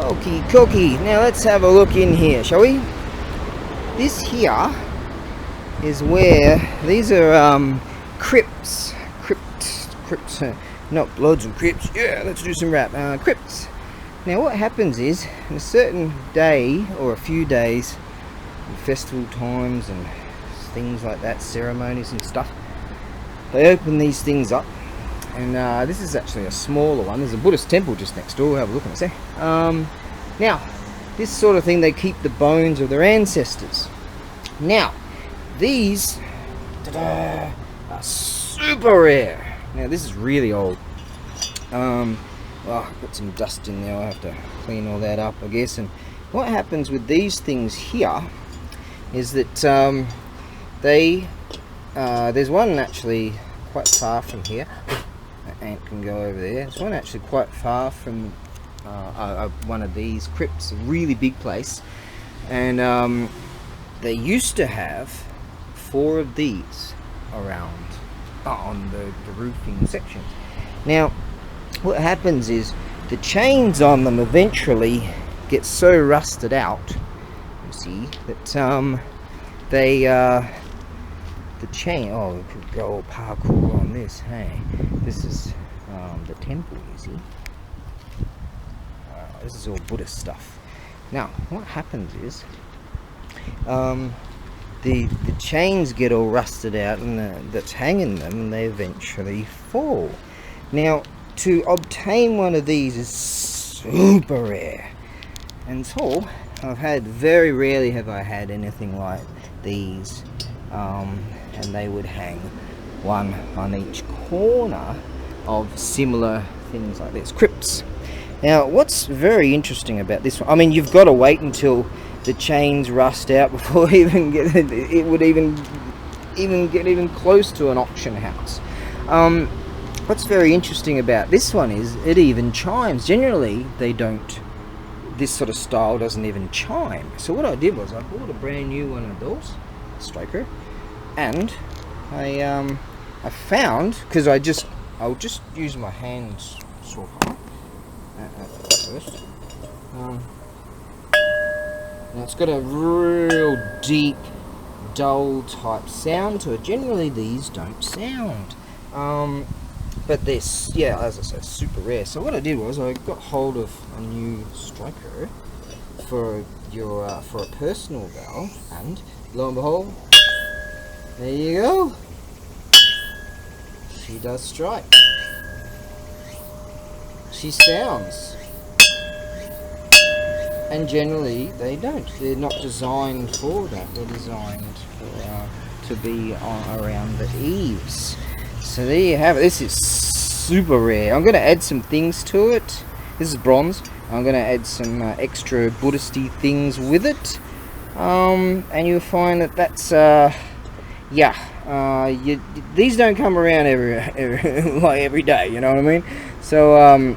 Okie dokie. Now let's have a look in here, shall we? This here is where these are crypts, not bloods and crypts. Yeah, let's do some rap. Crypts. Now what happens is, on a certain day or a few days, festival times and things like that, ceremonies and stuff, they open these things up. And this is actually a smaller one. There's a Buddhist temple just next door. We'll have a look in a sec. Now, this sort of thing, they keep the bones of their ancestors. Now, these are super rare. Now, this is really old. Well, I've got some dust in there. I'll have to clean all that up, I guess. And what happens with these things here is that there's one actually quite far from here. Ant can go over there. There's one actually quite far from one of these crypts, a really big place, and they used to have 4 of these around on the roofing sections. Now what happens is the chains on them eventually get so rusted out, you see, that the chain, oh, we could go parkour on this, hey. This is the temple, you see. This is all Buddhist stuff. Now, what happens is, the chains get all rusted out and that's hanging them, and they eventually fall. Now, to obtain one of these is super rare. And so, very rarely have I had anything like these. And they would hang one on each corner of similar things like this, crypts. Now what's very interesting about this one, I mean, you've got to wait until the chains rust out before it would even get close to an auction house. What's very interesting about this one is it even chimes. Generally they don't, this sort of style doesn't even chime. So what I did was I bought a brand new one of those, striker, and I found, because I'll just use my hands sort of first. Now it's got a real deep, dull type sound to it. Generally these don't sound, but this, yeah, as I said, super rare. So what I did was I got hold of a new striker for a personal valve, and lo and behold, there you go. She does strike. She sounds. And generally they don't. They're not designed for that. They're designed to be around the eaves. So there you have it. This is super rare. I'm going to add some things to it. This is bronze. I'm going to add some extra Buddhisty things with it. And you'll find that that's these don't come around every day, you know what I mean? So I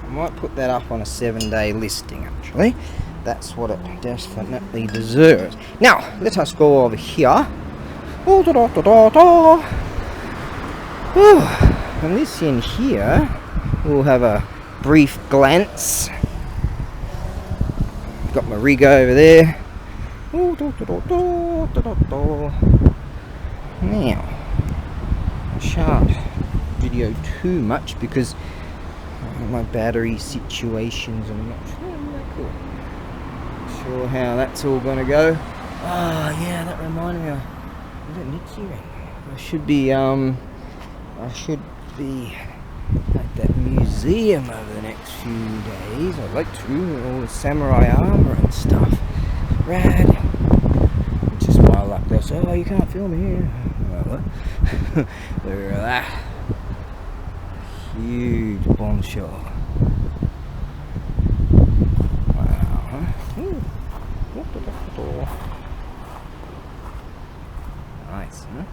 might put that up on a 7-day listing. Actually, that's what it definitely deserves. Now let us go over here. And this in here, we'll have a brief glance. Got my rig over there. Now, I shan't video too much because my battery situations, I'm not sure how that's all going to go. Oh yeah, that reminded me of Nick's earring. I should be at that museum over the next few days. I'd like to, all the samurai armor and stuff. Rad. Just my luck, they'll say, oh, you can't film here. Well, they're that huge bombshell. Wow. Nice, huh?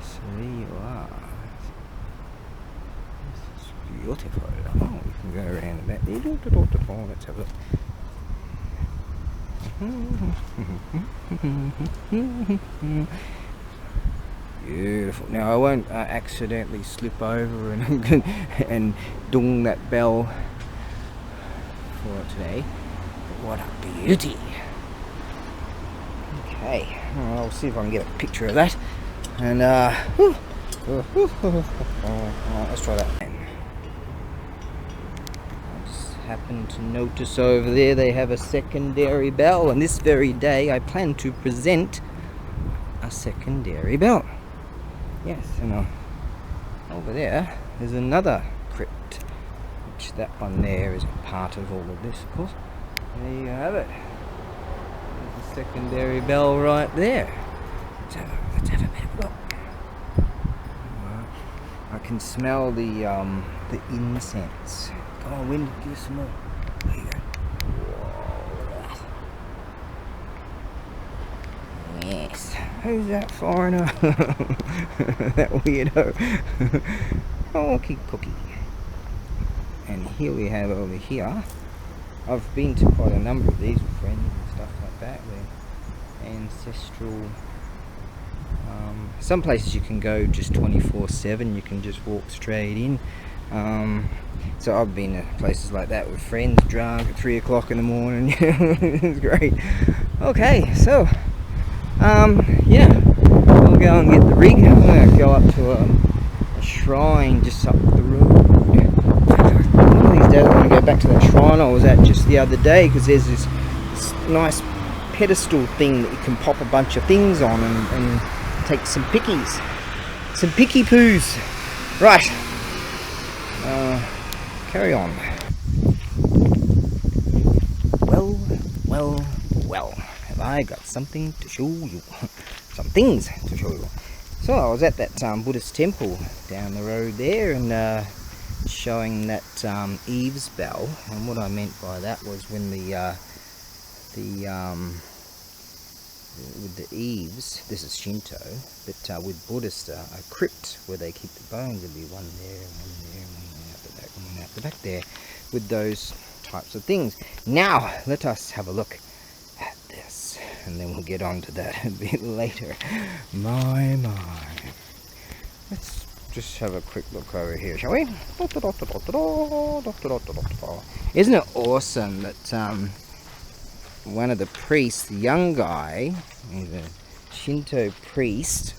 So there you are. This is beautiful. Oh, we can go around the back there. Let's have a look. Beautiful. Now I won't accidentally slip over and dung that bell for today. But what a beauty! Okay, I'll see if I can get a picture of that. And let's try that. I just happened to notice over there they have a secondary bell, and this very day I plan to present a secondary bell. Yes, and over there there's another crypt, which that one there is part of all of this, of course. There you have it. There's a secondary bell right there. Let's have a bit of a look. I can smell the incense. Come on, wind, give us some more. There you go. Yes. Who's that foreigner? That weirdo. Okay, cookie. And here we have over here. I've been to quite a number of these with friends and stuff like that. They're ancestral. Some places you can go just 24/7. You can just walk straight in. So I've been to places like that with friends, drunk at 3 o'clock in the morning. It's great. Okay, so yeah, I'll go and get the rig. I'm going to go up to a shrine just up the road. One of these days I want to go back to that shrine I was at just the other day, because there's this nice pedestal thing that you can pop a bunch of things on and take some pickies. Some picky poos. Right. Carry on. Well. Have I got something to show you? Some things to show you. So I was at that Buddhist temple down the road there, and showing that eaves bell. And what I meant by that was when with the eaves, this is Shinto, but with Buddhist, a crypt where they keep the bones, there'll be one there and one there and one out the back and one out the back there, with those types of things. Now let us have a look at this, and then we'll get on to that a bit later. My. Let's just have a quick look over here, shall we? Isn't it awesome that one of the priests, the young guy, he's a Shinto priest,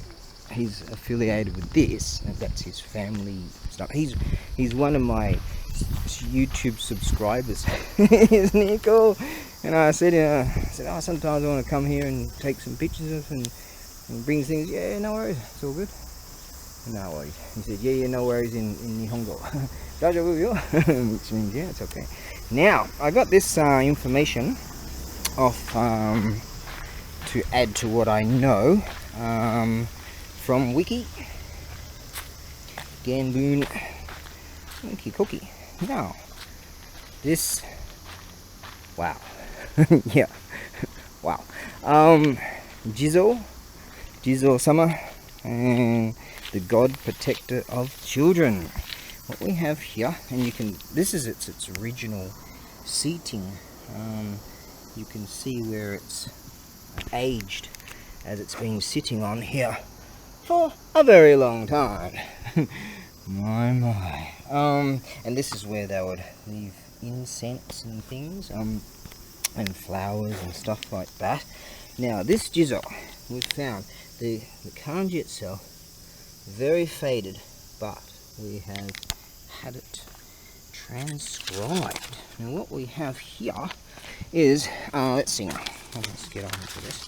he's affiliated with this, and that's his family stuff. He's one of my YouTube subscribers. Isn't he cool? And I said, oh, sometimes I want to come here and take some pictures of and bring things. Yeah, no worries, it's all good. No worries. He said, yeah, no worries in Nihongo. Which means, yeah, it's okay. Now, I got this information off to add to what I know from Wiki. Genbun. Wiki cookie. Now, this. Wow. Yeah. Wow. Jizo-sama, and the god protector of children. What we have here, and you can. This is its original seating. You can see where it's aged, as it's been sitting on here for a very long time. My. And this is where they would leave incense and things, and flowers and stuff like that. Now, this Jizo, we've found the kanji itself very faded, but we have had it transcribed. Now, what we have here is, let's see now. Let's get on to this.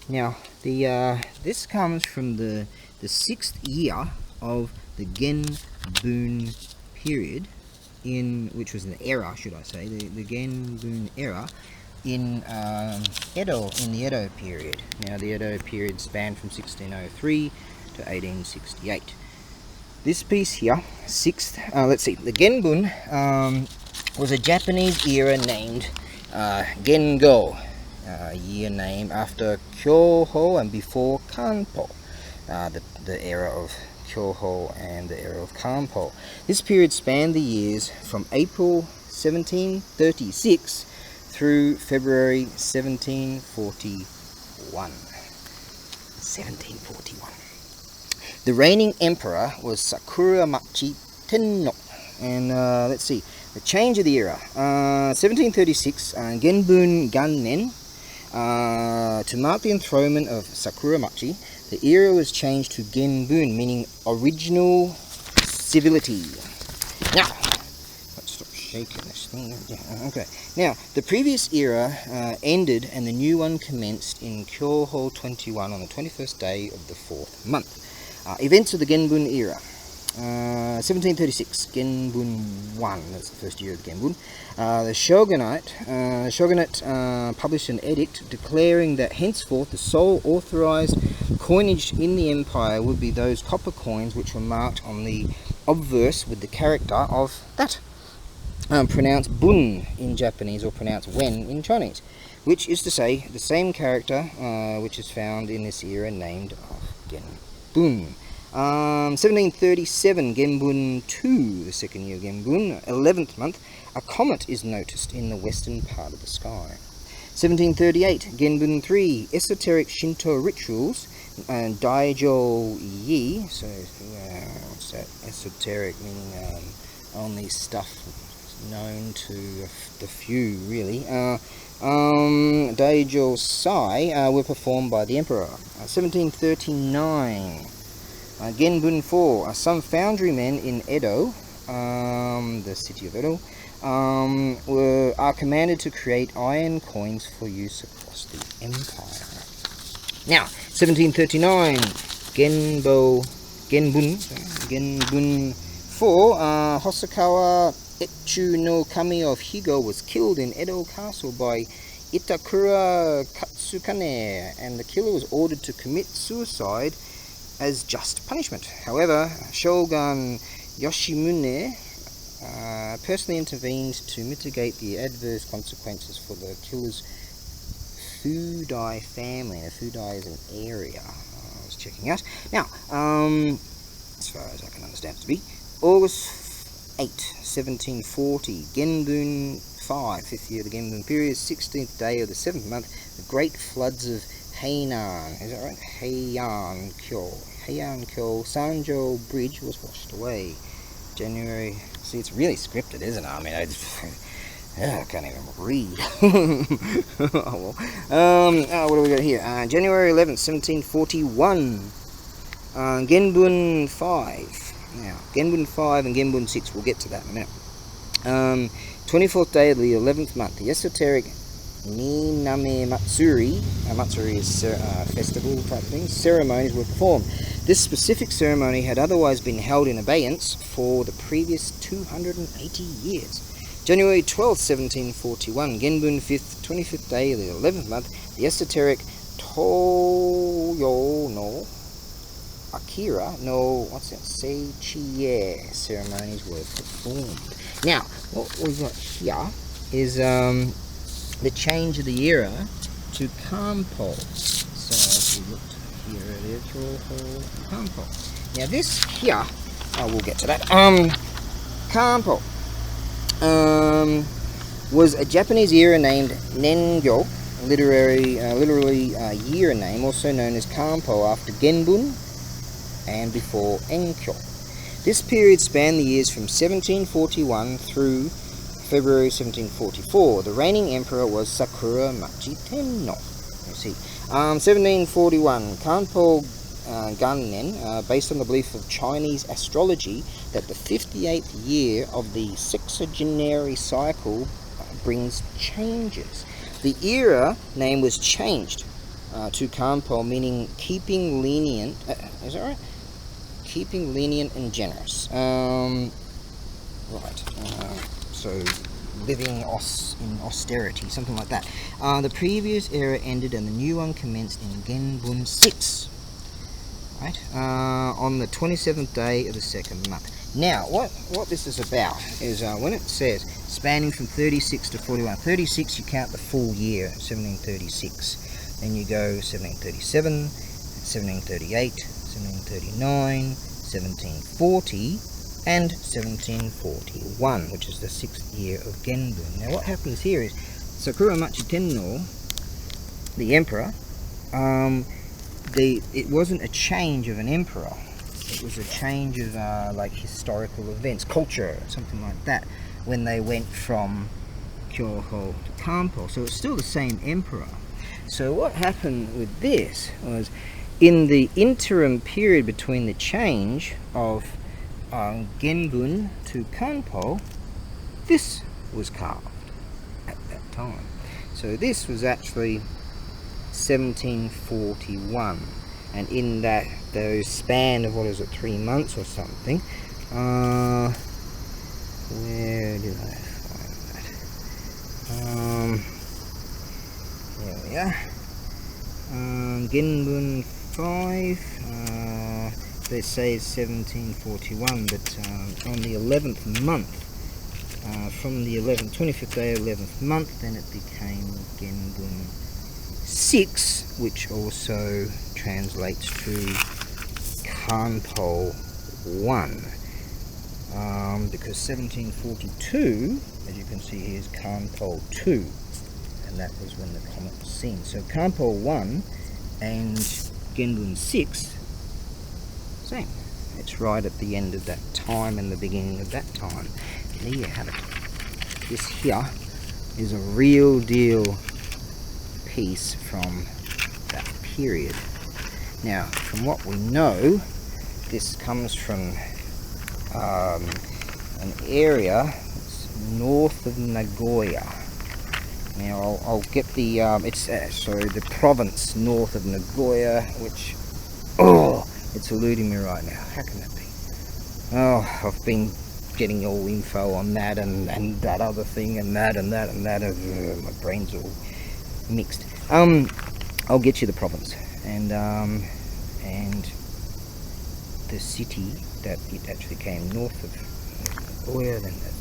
Now, this comes from the 6th year of the Genbun period, which was an era, should I say, the Genbun era in Edo, in the Edo period. Now, the Edo period spanned from 1603 to 1868. This piece here, let's see, the Genbun was a Japanese era named Gengo, year name after Kyoho and before Kanpo, the era of Kyoho and the era of Kanpo. This period spanned the years from April 1736 through February 1741. 1741. The reigning emperor was Sakura Machi Tenno. And let's see, the change of the era. 1736, Genbun Gannen. To mark the enthronement of Sakura Machi, the era was changed to Genbun, meaning original civility. Now, let's stop shaking this thing. Okay. Now, the previous era ended and the new one commenced in Kyoho 21 on the 21st day of the 4th month. Events of the Genbun era. 1736, Genbun 1, that's the first year of the Genbun. The shogunate published an edict declaring that henceforth the sole authorized coinage in the empire would be those copper coins which were marked on the obverse with the character of that, pronounced bun in Japanese or pronounced wen in Chinese, which is to say the same character which is found in this era named Genbun. 1737, Genbun 2, the second year of Genbun, 11th month, a comet is noticed in the western part of the sky. 1738, Genbun 3, esoteric Shinto rituals, Daijo Yi, so what's that, esoteric meaning only stuff known to the few really, Daijo Sai were performed by the emperor. 1739, Genbun 4, some foundrymen in Edo, the city of Edo, are commanded to create iron coins for use across the empire. Now, 1739, Genbun 4, Hosokawa Echu no Kami of Higo was killed in Edo Castle by Itakura Katsukane, and the killer was ordered to commit suicide as just punishment. However, Shogun Yoshimune personally intervened to mitigate the adverse consequences for the killer's Fudai family. Now, Fudai is an area I was checking out. Now, as far as I can understand it to be, August 8, 1740, Genbun 5, 5th year of the Genbun period, 16th day of the 7th month, the great floods of Heian, is that right? Heian-kyo, Sanjo Bridge was washed away. January, see, it's really scripted, isn't it? I mean, I can't even read. Oh, well. What do we got here? January 11th, 1741, Genbun 5. Now, Genbun 5 and Genbun 6, we'll get to that in a minute. 24th day of the 11th month, the esoteric Niname Matsuri, Matsuri is festival type thing, ceremonies were performed. This specific ceremony had otherwise been held in abeyance for the previous 280 years. January 12th, 1741, Genbun 5th, 25th day of the 11th month, the esoteric Toyo no Akira no, what's that, Seichie ceremonies were performed. Now, what we've got here is the change of the era to Kanpo. So if we looked here earlier, it's all for Kanpo. Now this here, we'll get to that. Kanpo was a Japanese era named Nengyo, literally year name, also known as Kanpo, after Genbun and before Enkyo. This period spanned the years from 1741 through February 1744. The reigning emperor was Sakura Machi Tenno. You see, 1741, Kanpo Gannen, based on the belief of Chinese astrology that the 58th year of the sexagenary cycle brings changes. The era name was changed to Kanpo, meaning keeping lenient. Is that right? Keeping lenient and generous. So living in austerity, something like that. The previous era ended and the new one commenced in Genbun 6, right? On the 27th day of the 2nd month. Now, what this is about is when it says spanning from 36 to 41. 36, you count the full year, 1736. Then you go 1737, 1738, 1739, 1740, and 1741, which is the 6th year of Genbun. Now what happens here is Sakura Machi Tenno, the emperor, it wasn't a change of an emperor. It was a change of like historical events, culture, something like that, when they went from Kyoho to Kanpo. So it's still the same emperor. So what happened with this was, in the interim period between the change of Genbun to Kanpo, this was carved at that time. So this was actually 1741, and in those span of, what is it, 3 months or something, where did I find that? There we are. Genbun 5, they say it's 1741, but on the 11th month, from the 25th day of 11th month, then it became Genbun 6, which also translates to Kanpo 1, because 1742, as you can see here, is Kanpo 2, and that was when the comet was seen. So Kanpo 1 and Genbun 6, same. It's right at the end of that time and the beginning of that time. And there you have it. This here is a real deal piece from that period. Now, from what we know, this comes from an area that's north of Nagoya. Now, I'll get the the province north of Nagoya, which, it's eluding me right now. How can that be? Oh, I've been getting all info on that and that other thing and that and that and that. My brain's all mixed. I'll get you the province and the city that it actually came north of Nagoya, then the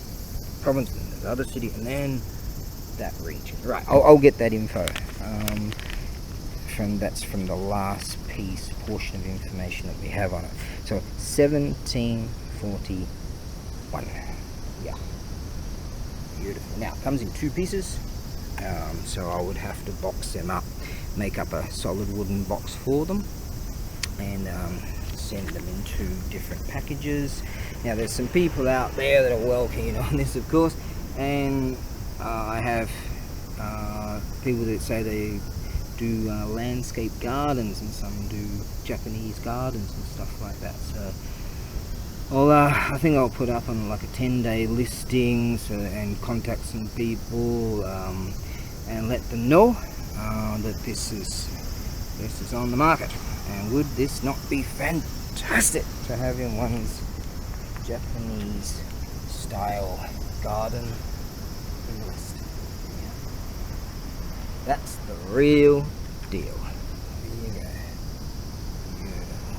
province, then the other city, and then that region. Right, I'll get that info. That's from the last portion of information that we have on it. So 1741. Yeah, beautiful. Now it comes in 2 pieces, so I would have to box them up, make up a solid wooden box for them, and send them in 2 different packages. Now there's some people out there that are well keen on this, of course, and I have people that say they do landscape gardens, and some do Japanese gardens and stuff like that. So I think I'll put up on like a 10-day listing, and contact some people and let them know that this is on the market. And would this not be fantastic to have in one's Japanese style garden in the West? Yeah. That's the real deal. There you go. Beautiful.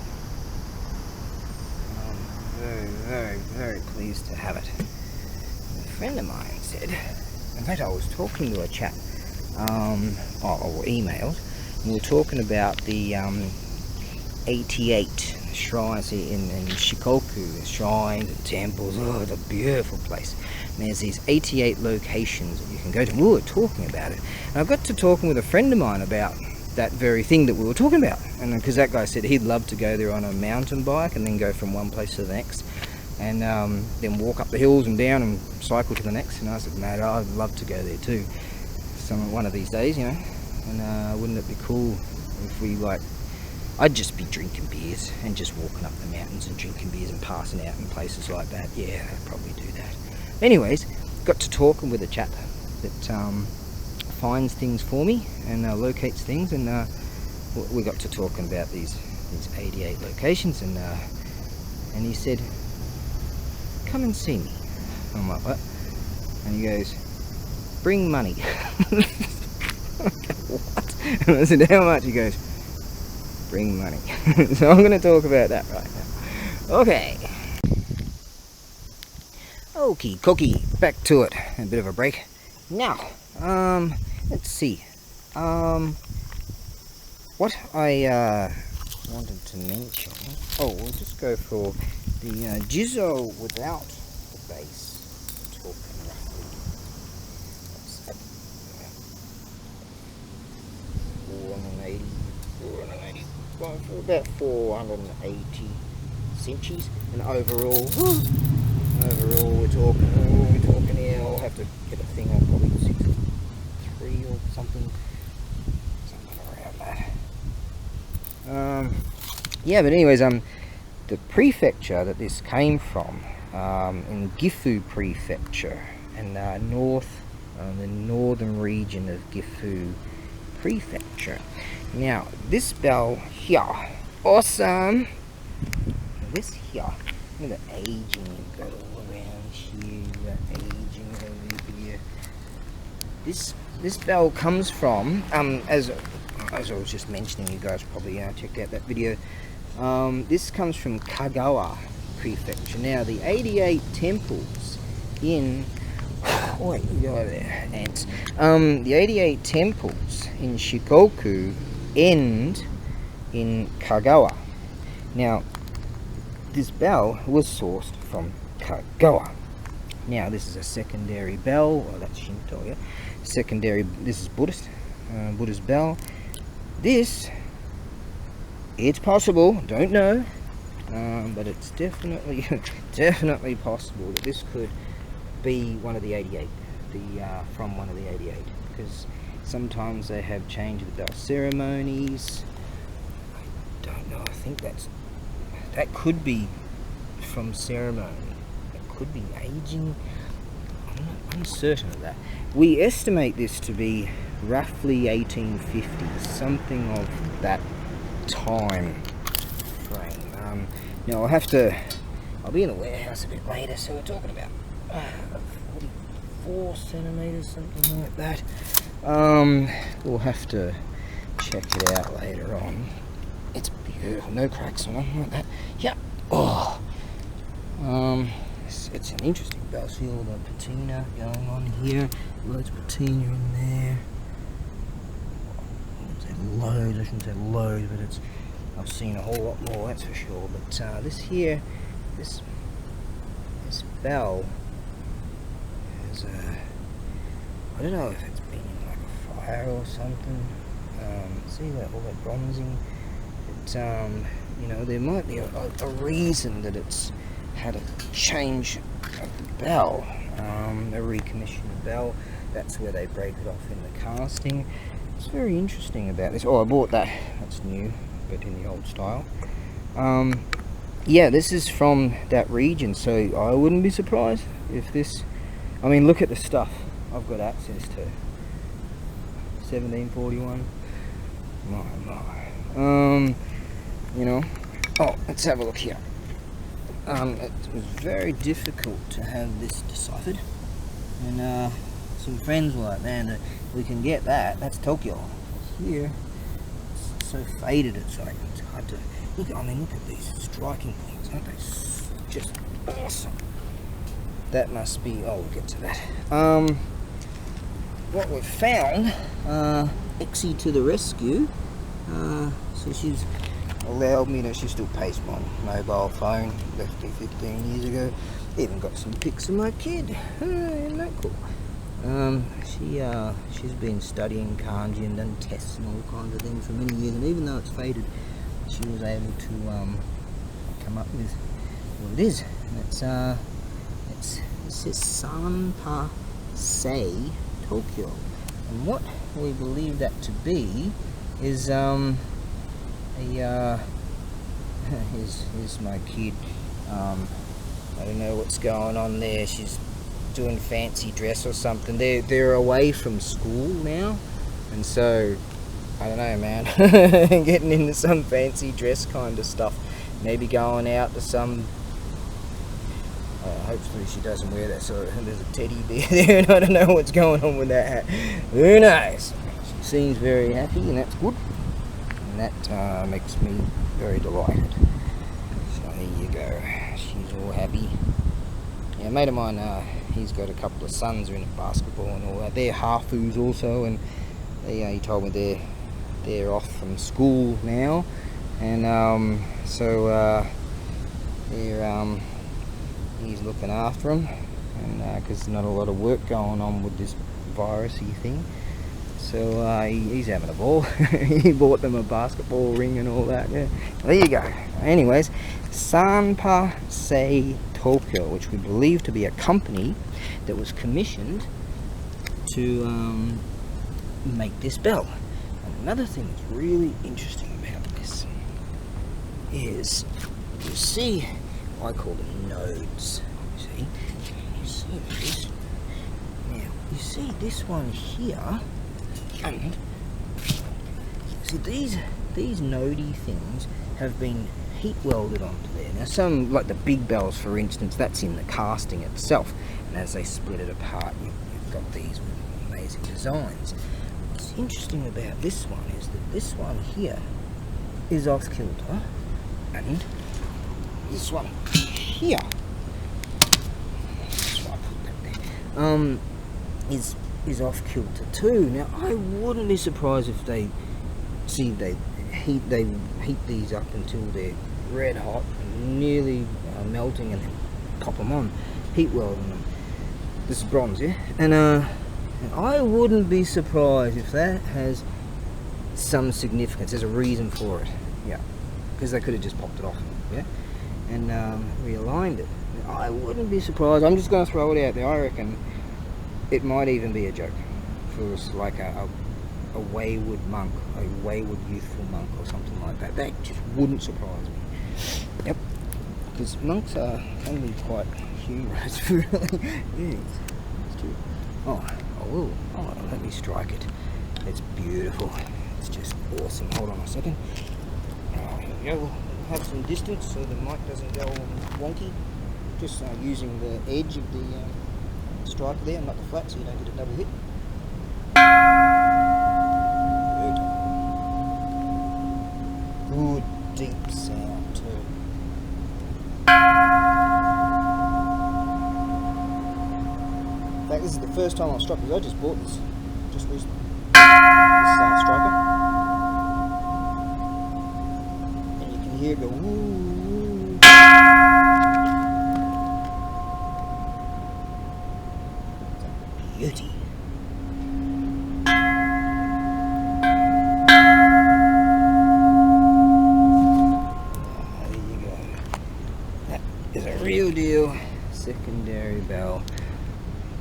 I'm very, very, very pleased to have it. A friend of mine said, in fact I was talking to a chap, or emailed, and we were talking about the 88 shrines in Shikoku, shrines and temples. Oh, it's a beautiful place. And there's these 88 locations that you can go to. We were talking about it, and I got to talking with a friend of mine about that very thing that we were talking about, and because that guy said he'd love to go there on a mountain bike and then go from one place to the next, and then walk up the hills and down and cycle to the next. And I said, mate, I'd love to go there too, one of these days, you know. And wouldn't it be cool if we, like, I'd just be drinking beers and just walking up the mountains and drinking beers and passing out in places like that. Yeah, I'd probably do that. Anyways, got to talking with a chap that finds things for me and locates things, and we got to talking about these 88 locations, and he said, come and see me. I'm like, what? And he goes, bring money. What? And I said, how much? He goes, bring money. So I'm going to talk about that right now. Okay. Okie dokie, back to it. A bit of a break. Now, let's see. What I wanted to mention. Oh, we'll just go for the Jizo without the base. Talking roughly. What's that? 480, 485, about 480 centimeters, and overall we're talking here. I'll have to get a thing on, probably 63 or something around that. Yeah, but anyways, the prefecture that this came from, in Gifu Prefecture, and the northern region of Gifu Prefecture. Now, this bell here, awesome. This here, look at the aging you've got all around here, the aging over here. This bell comes from, as I was just mentioning, you guys probably checked out that video. This comes from Kagawa Prefecture. Now, the 88 temples in... wait, you go over there, ants. The 88 temples in Shikoku end in Kagawa. Now, this bell was sourced from Kagawa. Now, this is a secondary bell. Oh, that's Shinto, yeah. Secondary, this is Buddhist bell. This, it's possible, don't know, but it's definitely possible that this could be one of the 88, from one of the 88, because sometimes they have changed the bell ceremonies. I don't know, I think that could be from ceremony. It could be aging. I'm not uncertain of that. We estimate this to be roughly 1850, something of that time frame. Now I'll be in the warehouse a bit later, so we're talking about 44 centimeters, something like that. We'll have to check it out later on. It's beautiful, no cracks on it like that. Yeah. Oh. It's an interesting bell. See all the patina going on here. Loads of patina in there. I shouldn't say loads, but I've seen a whole lot more, that's for sure. But this here, this bell is I don't know if it's been in like a fire or something. See that all that bronzing. You know, there might be a reason that it's had a change of the bell, a recommissioned bell. That's where they break it off in the casting. It's very interesting about this. Oh, I bought that. That's new, but in the old style. Yeah, this is from that region, so I wouldn't be surprised if this... I mean, look at the stuff I've got access to. 1741. My. You know. Oh, let's have a look here. It was very difficult to have this deciphered, and some friends were like, man, we can get that. That's Tokyo. Here, it's so faded. It's hard to look. I mean, look at these striking things, aren't they? Just awesome. That must be. Oh, we'll get to that. What we've found, Exie to the rescue. So she's allowed me to. She still pays my mobile phone. Left it 15 years ago. Even got some pics of my kid. Isn't that cool? She's been studying kanji and done tests and all kinds of things for many years, and even though it's faded, she was able to come up with what it is. And it says Sanpa Sei Tokyo, and what we believe that to be is here's my kid. I don't know what's going on there. She's doing fancy dress or something. They're away from school now, and so I don't know, man. Getting into some fancy dress kind of stuff. Maybe going out to some. Hopefully she doesn't wear that. So there's a teddy bear there, and I don't know what's going on with that hat. Who knows? She seems very happy, and that's good. And that makes me very delighted. So here you go. She's all happy. Yeah, a mate of mine, he's got a couple of sons who are into basketball and all that. They're hafus also, and he told me they're off from school now, and so he's looking after them, and because there's not a lot of work going on with this virusy thing, So he's having a ball. He bought them a basketball ring and all that. Yeah, there you go. Anyways, Sanpa Sei Tokyo, which we believe to be a company that was commissioned to make this bell. And another thing that's really interesting about this is, you see, I call them nodes. You see this? Now, you see this one here, and see these nodey things have been heat welded onto there. Now some, like the big bells for instance, that's in the casting itself, and as they split it apart you've got these with amazing designs. What's interesting about this one is that this one here is off kilter, and this one here, that's why I put that there, is off kilter too. Now I wouldn't be surprised if they heat these up until they're red hot and nearly melting, and then pop them on, heat welding them. This is bronze, yeah, and I wouldn't be surprised if that has some significance. There's a reason for it, yeah, because they could have just popped it off, yeah, and realigned it. I wouldn't be surprised. I'm just going to throw it out there. I reckon it might even be a joke for us, like a wayward monk, a wayward youthful monk or something like that. That just wouldn't surprise me. Yep, because monks can be quite humorous, really. Yeah, it's true. Oh, let me strike it. It's beautiful. It's just awesome. Hold on a second. Oh, here we go. We'll have some distance so the mic doesn't go wonky. Just using the edge of the striker there, not the flat, so you don't get a double hit. Good deep sound too. In fact, this is the first time I've struck, because I just bought this just recently. This striker, and you can hear it go woo. Beauty. Real deal secondary bell.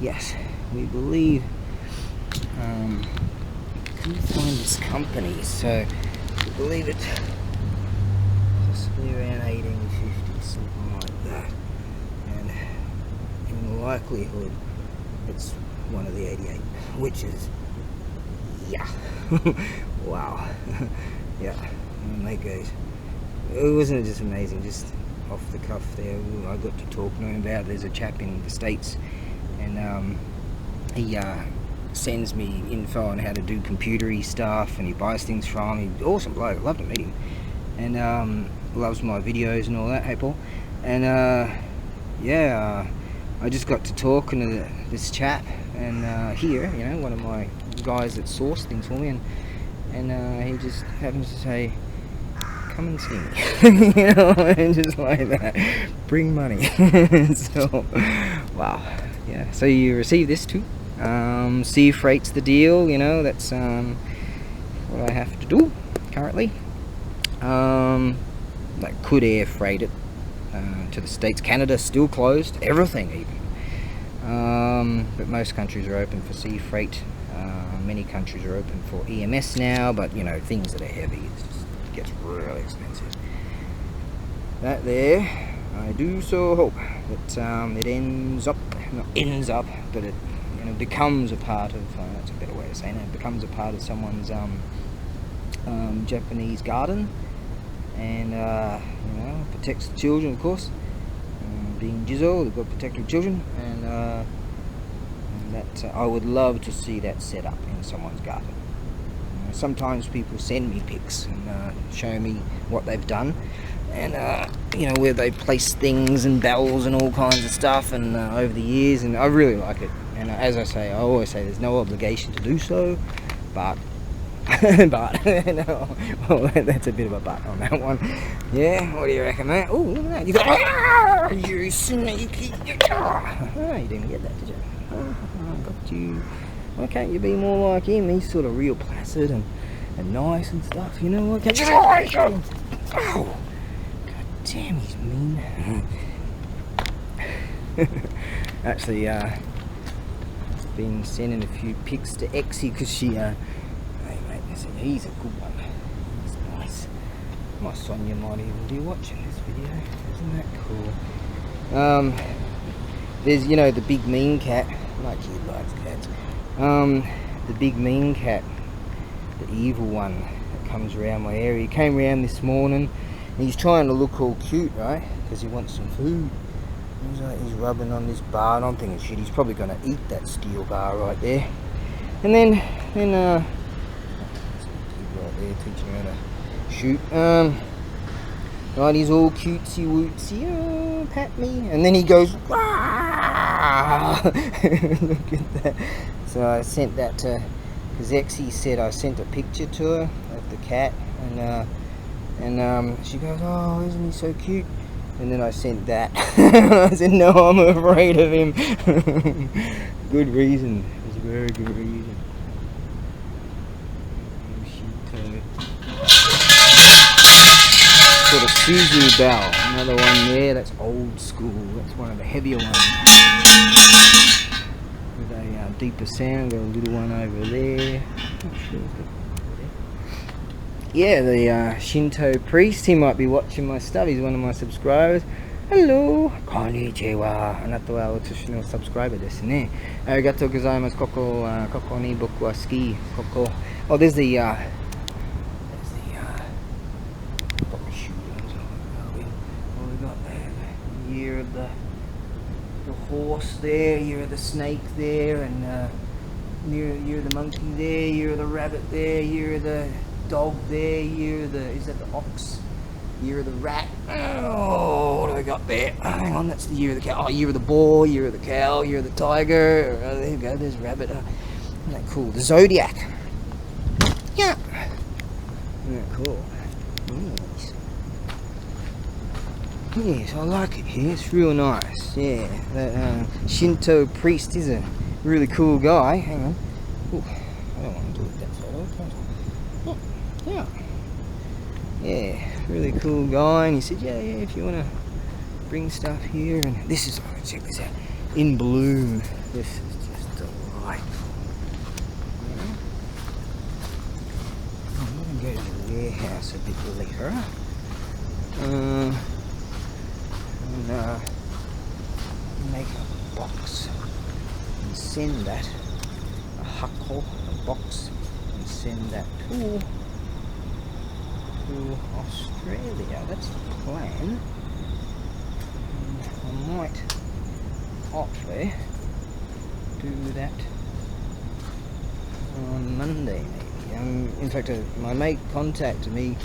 Yes, we believe couldn't find this company, so we believe it possibly around 1850, something like that, and in likelihood it's one of the 88, which is, yeah. Wow. Yeah, and they goes, wasn't it just amazing? Just off the cuff there, I got to talking to him about, there's a chap in the States, and he sends me info on how to do computery stuff, and he buys things from me. Awesome bloke, love to meet him, and loves my videos and all that. Hey Paul. And yeah, I just got to talking to this chap, and here, you know, one of my guys that sourced things for me, and he just happens to say, come and see me, you know, and just like that, bring money. So, wow, yeah, so you receive this too. Sea freight's the deal, you know, that's what I have to do currently. I could air freight it to the States. Canada's still closed, everything even, but most countries are open for sea freight. Many countries are open for EMS now, but you know, things that are heavy, it gets really expensive. That there, I do so hope that it ends up, but it, you know, becomes a part of, that's a better way of saying it, becomes a part of someone's Japanese garden, and you know, protects the children, of course. Being Jizo, they've got protective children, and that I would love to see that set up in someone's garden. Sometimes people send me pics and show me what they've done, and you know, where they place things and bells and all kinds of stuff, and over the years, and I really like it. And as I always say, there's no obligation to do so, but but no, well, that's a bit of a but on that one. Yeah, what do you reckon, mate? Oh, look at that! You got you sneaky! Oh, you didn't get that, did you? Oh, got you. Why can't you be more like him? He's sort of real placid and nice and stuff, you know. Why can't you? Oh, god damn, he's mean. Actually, been sending a few pics to Exie because she, hey mate, listen, he's a good one. He's nice. My Sonia might even be watching this video. Isn't that cool? There's, you know, the big mean cat. My kid likes cats. The big mean cat, the evil one that comes around my area. He came around this morning and he's trying to look all cute, right? Because he wants some food. He's rubbing on this bar, and I'm thinking, shit, he's probably going to eat that steel bar right there. And then right there, teaching him how to shoot. Right, he's all cutesy wootsy, oh, pat me, and then he goes, Wah! Look at that. So I sent that to, because Exie said I sent a picture to her of the cat, and she goes, oh, isn't he so cute? And then I sent that. I said, no, I'm afraid of him. Good reason. It was a very good reason. Sort of Suzu bell. Another one there. That's old school. That's one of the heavier ones. With a deeper sound. Got a little one over there. Not sure. Yeah, the Shinto priest, he might be watching my stuff. He's one of my subscribers. Hello, konnichiwa. あなたは私の subscriber ですね。ありがとうございます。ここに僕は好き。ここ。Oh, there's the shootings. What we got there? Year of the horse there, year of the snake there, and year of the monkey there, year of the rabbit there, year of the dog there, year of the, is that the ox? Year of the rat. Oh, what do we got there? Oh, hang on, that's the year of the cow. Oh, year of the boar, year of the cow, year of the tiger. Oh, there you go, there's rabbit. Isn't that cool? The zodiac. Yeah. Isn't that cool? Yes. Yes, I like it here. It's real nice. Yeah, that Shinto priest is a really cool guy. Hang on. Ooh, I don't want to do it that photo. Yeah. Yeah, really cool guy, and he said, yeah, if you want to bring stuff here, and this is, check this out, in bloom. This is just delightful. Yeah. I'm going to go to the warehouse a bit later. And make a box and send that, a huckle, a box, and send that to Australia. That's the plan. I might hopefully do that on Monday maybe. In fact, my mate contacted me.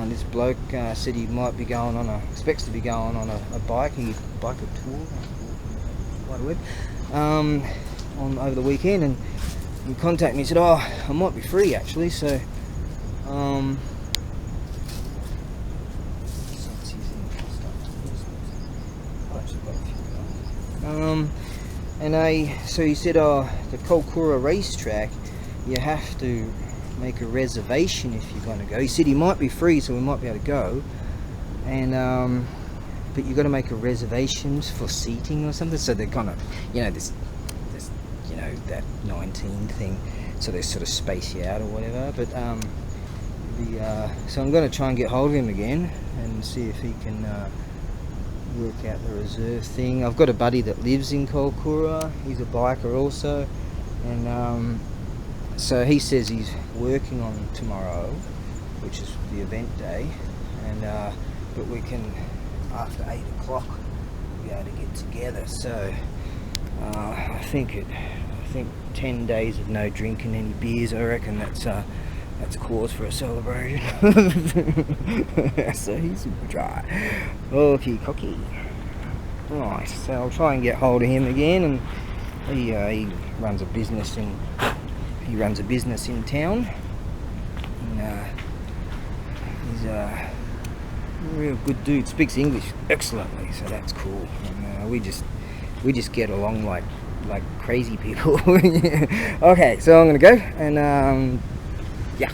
This bloke said he might be going on expects to be going on a biking tour, quite a web, on over the weekend, and he contacted me and said, oh, I might be free actually, so so he said, oh, the Kolkura racetrack, you have to make a reservation if you're going to go. He said he might be free, so we might be able to go, and but you've got to make a reservations for seating or something, so they're kind of, you know, this you know, that 19 thing, so they sort of space you out or whatever. But so I'm going to try and get hold of him again and see if he can work out the reserve thing. I've got a buddy that lives in Kolkura. He's a biker also, and so he says he's working on tomorrow, which is the event day, and but we can, after 8 o'clock, be able to get together. So I think 10 days of no drinking any beers, I reckon that's cause for a celebration. So he's super dry. Okay, cocky. Right, so I'll try and get hold of him again, and he runs a business in town, and he's a real good dude. Speaks English excellently, so that's cool. And we just get along like like crazy people. Okay, so I'm gonna go and yeah.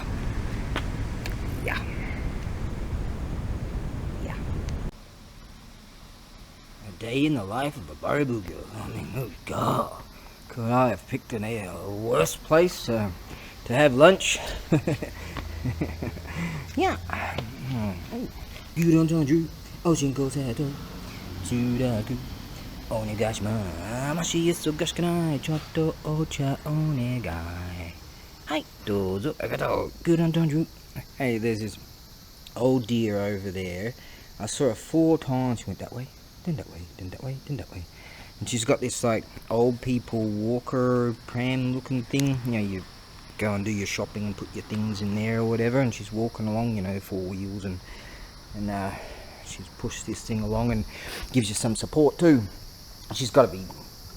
A day in the life of a ABAREBUGYO. I mean, oh god, could I have picked a worse place to have lunch? Yeah. 유런전주 오신고 새도 주라고 오네가시마 맛이 쏘가시카나이 저도 오차 오네가이 하이 도zo 아가도 유런전주. Hey, there's this old deer over there. I saw her 4 times. She went that way, then that way, then that way, then that way. And she's got this like old people walker pram looking thing. You know, you go and do your shopping and put your things in there or whatever, and she's walking along, you know, 4 wheels, and she's pushed this thing along and gives you some support too. She's got to be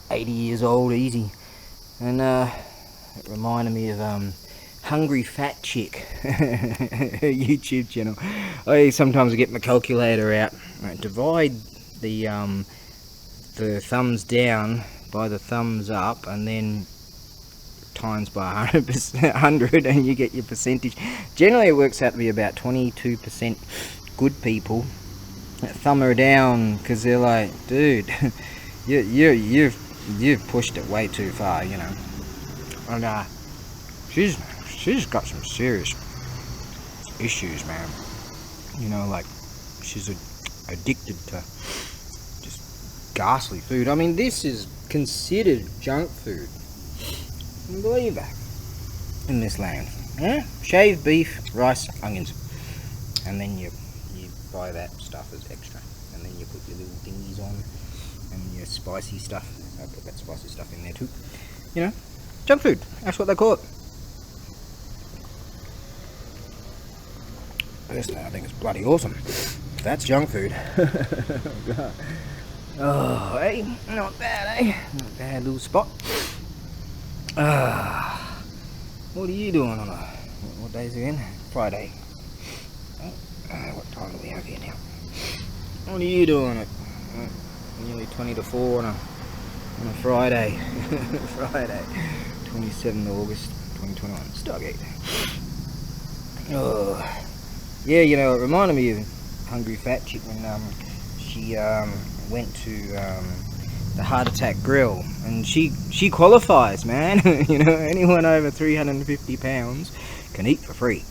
80 years old easy. And it reminded me of Hungry Fat Chick, YouTube channel. I sometimes get my calculator out, divide the thumbs down by the thumbs up, and then times by 100 and you get your percentage. Generally it works out to be about 22% good people that thumb her down because they're like, dude, you've pushed it way too far, you know. And she's got some serious issues, man. You know, like she's addicted to just ghastly food. I mean, this is considered junk food. Believe that in this land. Shaved beef, rice, onions, and then you buy that stuff as extra, and then you put your little thingies on and your spicy stuff. I put that spicy stuff in there too. You know, junk food, that's what they call it. Personally, I think it's bloody awesome. That's junk food. Oh, hey, not bad, eh? Not bad little spot. What are you doing on what day is it again? Friday. What time do we have here now? What are you doing at nearly 20 to 4 on a Friday? Friday, 27th August 2021. Stargate. Oh, yeah, you know, it reminded me of Hungry Fat Chick when she went to the Heart Attack Grill, and she qualifies, man. You know, anyone over 350 pounds can eat for free.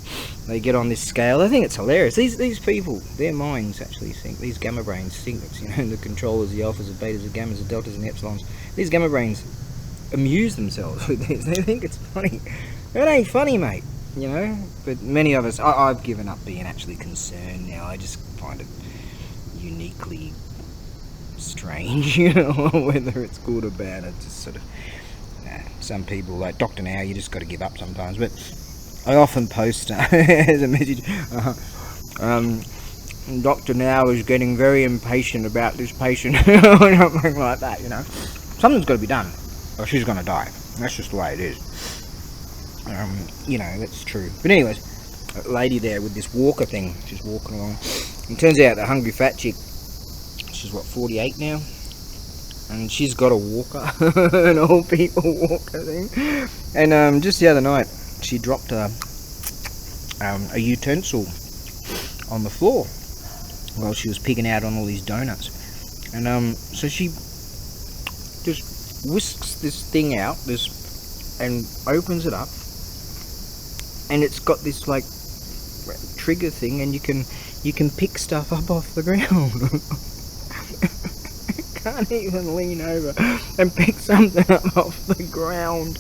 They get on this scale. I think it's hilarious. These people, their minds actually think, these gamma brains think it's, you know, the controllers, the alphas, the betas, the gammas, the deltas, and the epsilons. These gamma brains amuse themselves with this. They think it's funny. It ain't funny, mate. You know, but many of us, I've given up being actually concerned now. I just find it uniquely strange, you know, whether it's good or bad. It's just sort of, some people, like Dr. Now, you just got to give up sometimes. But I often post as a message, Dr. Now is getting very impatient about this patient, or something like that, you know. Something's got to be done, or she's going to die. That's just the way it is. You know, that's true. But anyways, a lady there with this walker thing, she's walking along. It turns out the Hungry Fat Chick, she's what, 48 now, and she's got a walker, an old people walker thing. And just the other night, she dropped a utensil on the floor while she was pigging out on all these donuts. And so she just whisks this thing out, and opens it up, and it's got this like trigger thing, and you can pick stuff up off the ground. Can't even lean over and pick something up off the ground.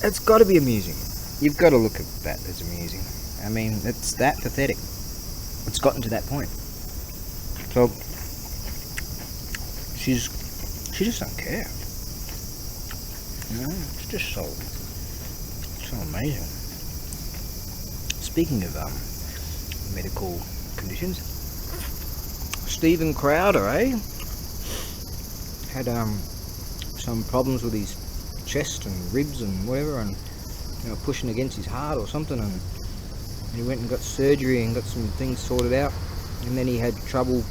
It's got to be amusing. You've got to look at that as amusing. I mean, it's that pathetic. It's gotten to that point. So she just don't care. You know, it's just so amazing. Speaking of medical conditions, Stephen Crowder, had some problems with his chest and ribs and whatever, and you know, pushing against his heart or something, and he went and got surgery and got some things sorted out, and then he had trouble.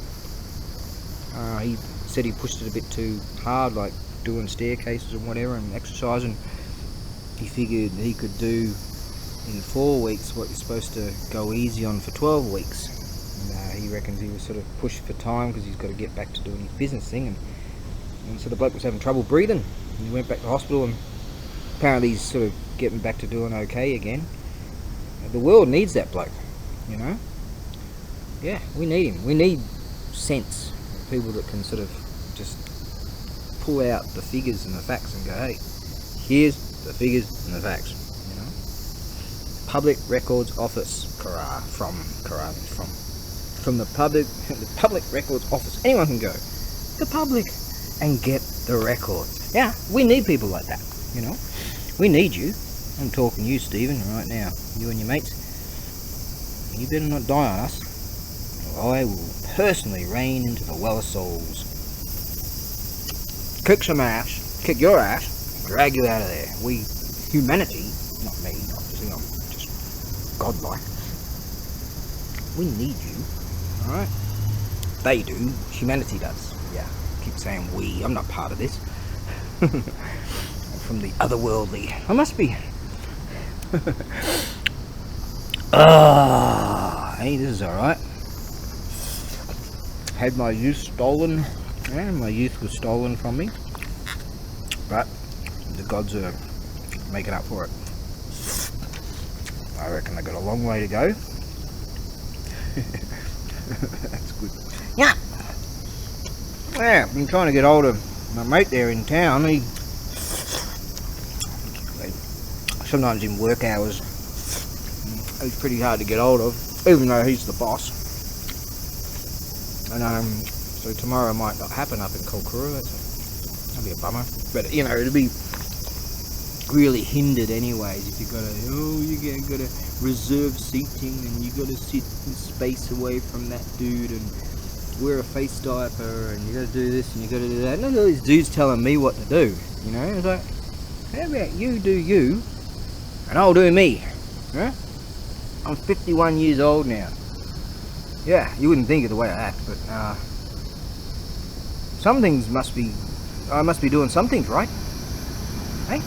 He said he pushed it a bit too hard, like doing staircases and whatever and exercising. He figured he could do in 4 weeks what you're supposed to go easy on for 12 weeks. And, he reckons he was sort of pushed for time because he's got to get back to doing his business thing. And so the bloke was having trouble breathing. And he went back to hospital, and apparently he's sort of getting back to doing okay again. The world needs that bloke, you know. Yeah, we need him. We need sense. People that can sort of just pull out the figures and the facts and go, hey, here's the figures and the facts, you know. Public Records Office, from the Public Records Office. Anyone can go, the public, and get the records. Yeah, we need people like that, you know. We need you. I'm talking to you, Stephen, right now. You and your mates. You better not die on us. I will personally reign into the well of souls. Kick some ass, kick your ass, drag you out of there. We, humanity, not me, obviously, I'm just godlike. We need you, alright? They do, humanity does. Yeah, I keep saying we, I'm not part of this. I'm from the otherworldly. I must be. Hey, this is alright. Had my youth stolen. Yeah, my youth was stolen from me. But the gods are making up for it. I reckon I got a long way to go. That's good. Yeah. Yeah, I've been trying to get hold of my mate there in town. Sometimes in work hours, he's pretty hard to get hold of, even though he's the boss. And so tomorrow might not happen up in Kolkuru. That'll be a bummer. But you know, it'll be really hindered anyways if you gotta reserve seating and you gotta sit in space away from that dude and wear a face diaper and you gotta do this and you gotta do that. And all these dudes telling me what to do. You know, it's like, how about you do you and I'll do me? Yeah? I'm 51 years old now. Yeah, you wouldn't think of the way I act, but some things I must be doing some things right. Hey?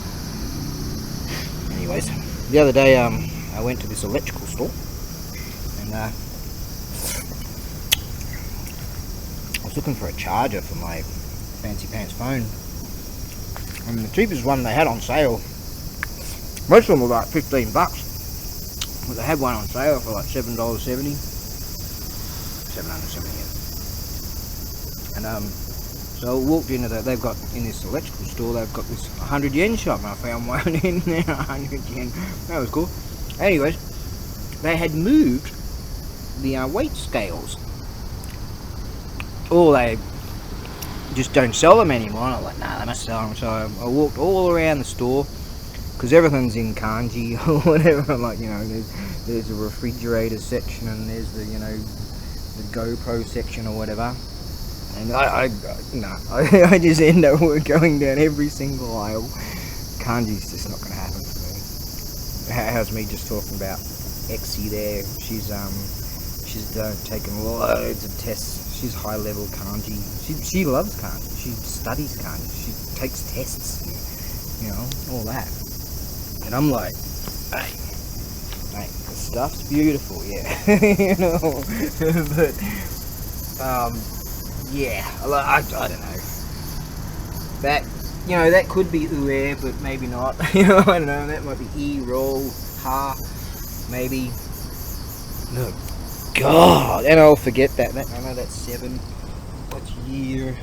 Anyways, the other day I went to this electrical store and I was looking for a charger for my fancy pants phone. And the cheapest one they had on sale, most of them were like $15, but they had one on sale for like $7.70. $770. And so I walked into that. They've got in this electrical store. They've got this 100 yen shop, and I found one in there. 100 yen. That was cool. Anyways, they had moved the weight scales. Or they just don't sell them anymore. And I was like, nah, they must sell them. So I walked all around the store because everything's in kanji or whatever. Like, you know, there's a refrigerator section and there's the, you know, the GoPro section or whatever, and I just end up going down every single aisle. Kanji's just not going to happen for me. How's me just talking about Exie there? She's taken loads of tests. She's high level kanji. She loves kanji. She studies kanji. She takes tests, and, you know, all that. And I'm like, hey. Mate, the stuff's beautiful, yeah. You know, but yeah, I don't know. That, you know, that could be Ue, but maybe not. You know, I don't know. That might be roll, ha, maybe. No, God, and I'll forget that. I know that's 7. What's year?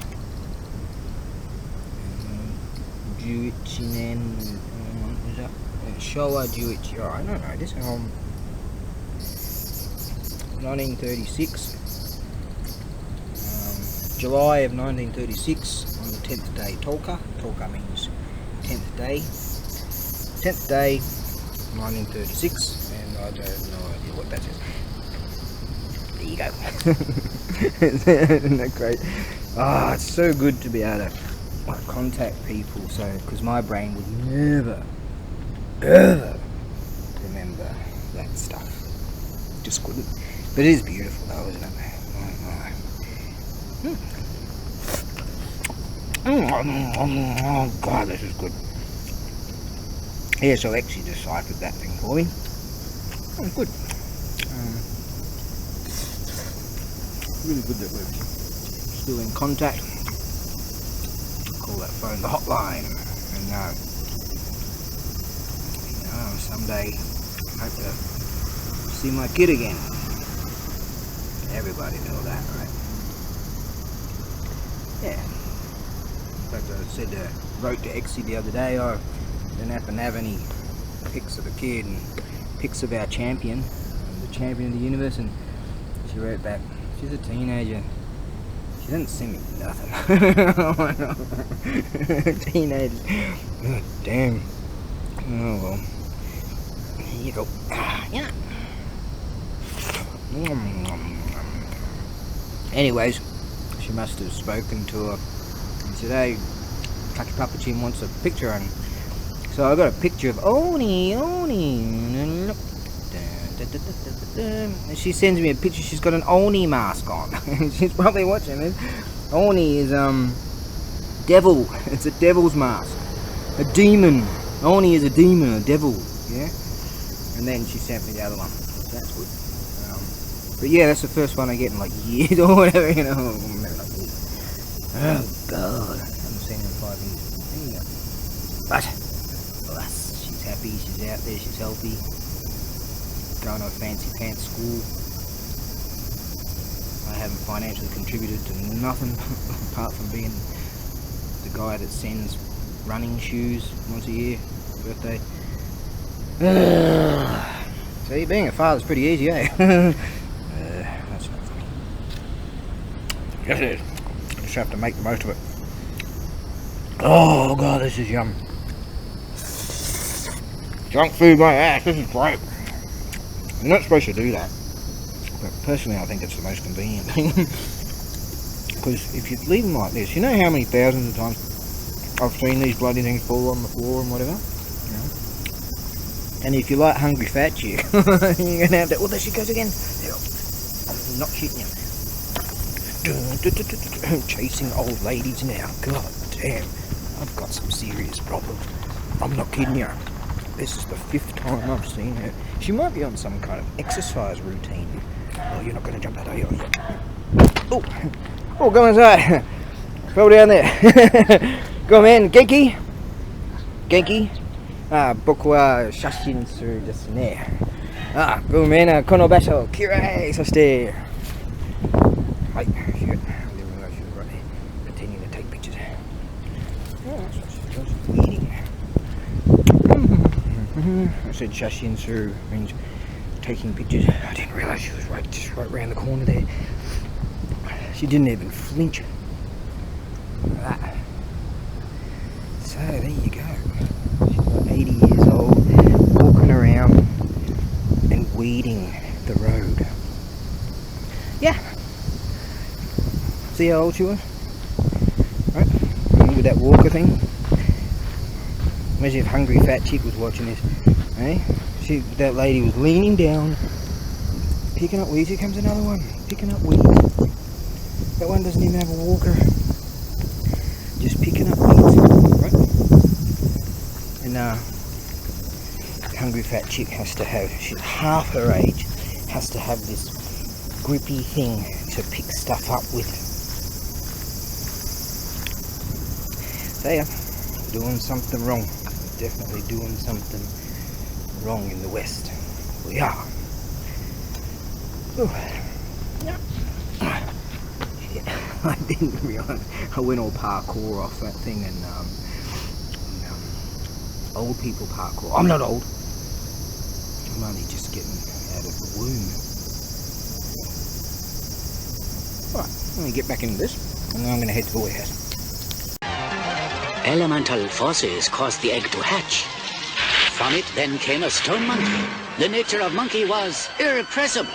Juichinen. Is that? Showa Juichi. Oh, I don't know this. 1936. July of 1936 on the 10th day. Tolka. Tolka means 10th day. 10th day, 1936, and I don't have no idea what that is. There you go. Isn't that great? Ah, it's so good to be able to contact people. So, because my brain would never, ever remember that stuff. Just couldn't. But it is beautiful though, isn't it? Oh god, this is good. Yeah, so I actually deciphered that thing for me. Oh, good. Really good that we're still in contact. Call that phone the hotline. And someday I hope to see my kid again. Everybody know that, right? Yeah. But I wrote to Exie the other day, I didn't happen to have any pics of the kid and pics of our champion, the champion of the universe, and she wrote back, she's a teenager. She doesn't send me nothing. Teenagers. God damn. Oh well. Here you go. Yeah. Anyways, she must have spoken to her and said, hey, Taki Papachin wants a picture, and so I got a picture of Oni. And she sends me a picture, she's got an Oni mask on. She's probably watching this. Oni is devil. It's a devil's mask. A demon. Oni is a demon, a devil, yeah? And then she sent me the other one. So that's good. But yeah, that's the first one I get in like years or whatever, you know. Oh god, I haven't seen her in 5 years. There you go. But alas, she's happy, she's out there, she's healthy, going to a fancy pants school. I haven't financially contributed to nothing apart from being the guy that sends running shoes once a year, birthday. See, being a father's pretty easy, eh? That's not funny. Yes, it is. Just have to make the most of it. Oh god, this is yum. Junk food my ass, this is great. You're not supposed to do that, but personally I think it's the most convenient thing. Because if you leave them like this, you know how many thousands of times I've seen these bloody things fall on the floor and whatever? You know? And if you like hungry fat chick, you're going to have to... Oh, there she goes again. I'm not shitting you. Chasing old ladies now. God damn. I've got some serious problems. I'm not kidding you. This is the 5th time I've seen her. She might be on some kind of exercise routine. Oh, you're not going to jump that, are you? Oh, go inside. Fell down there. Go man, Genki. Genki. 僕は写真するですね。ごめんな、この場所きれい。そして、はい、shit. I didn't realize she was right there, pretending to take pictures. Oh, that's what she does, eating. I said 写真する means taking pictures. I didn't realize she was just right around the corner there. She didn't even flinch. So there you go. She's like 80 years old, walking around and weeding the road. Yeah. See how old she was? Right? With that walker thing. Imagine if hungry fat chick was watching this. Eh? That lady was leaning down, picking up weeds. Here comes another one, picking up weeds. That one doesn't even have a walker. Just picking up weeds, right? And hungry fat chick has to have, she's half her age, has to have this grippy thing to pick stuff up with. So yeah, doing something wrong. Definitely doing something wrong in the West. We are. Ooh. I didn't realise I went all parkour off that thing, and old people parkour. I'm not old. I'm only just getting out of the womb. Alright, let me get back into this, and then I'm going to head to the warehouse. Elemental forces caused the egg to hatch. From it then came a stone monkey. The nature of monkey was irrepressible.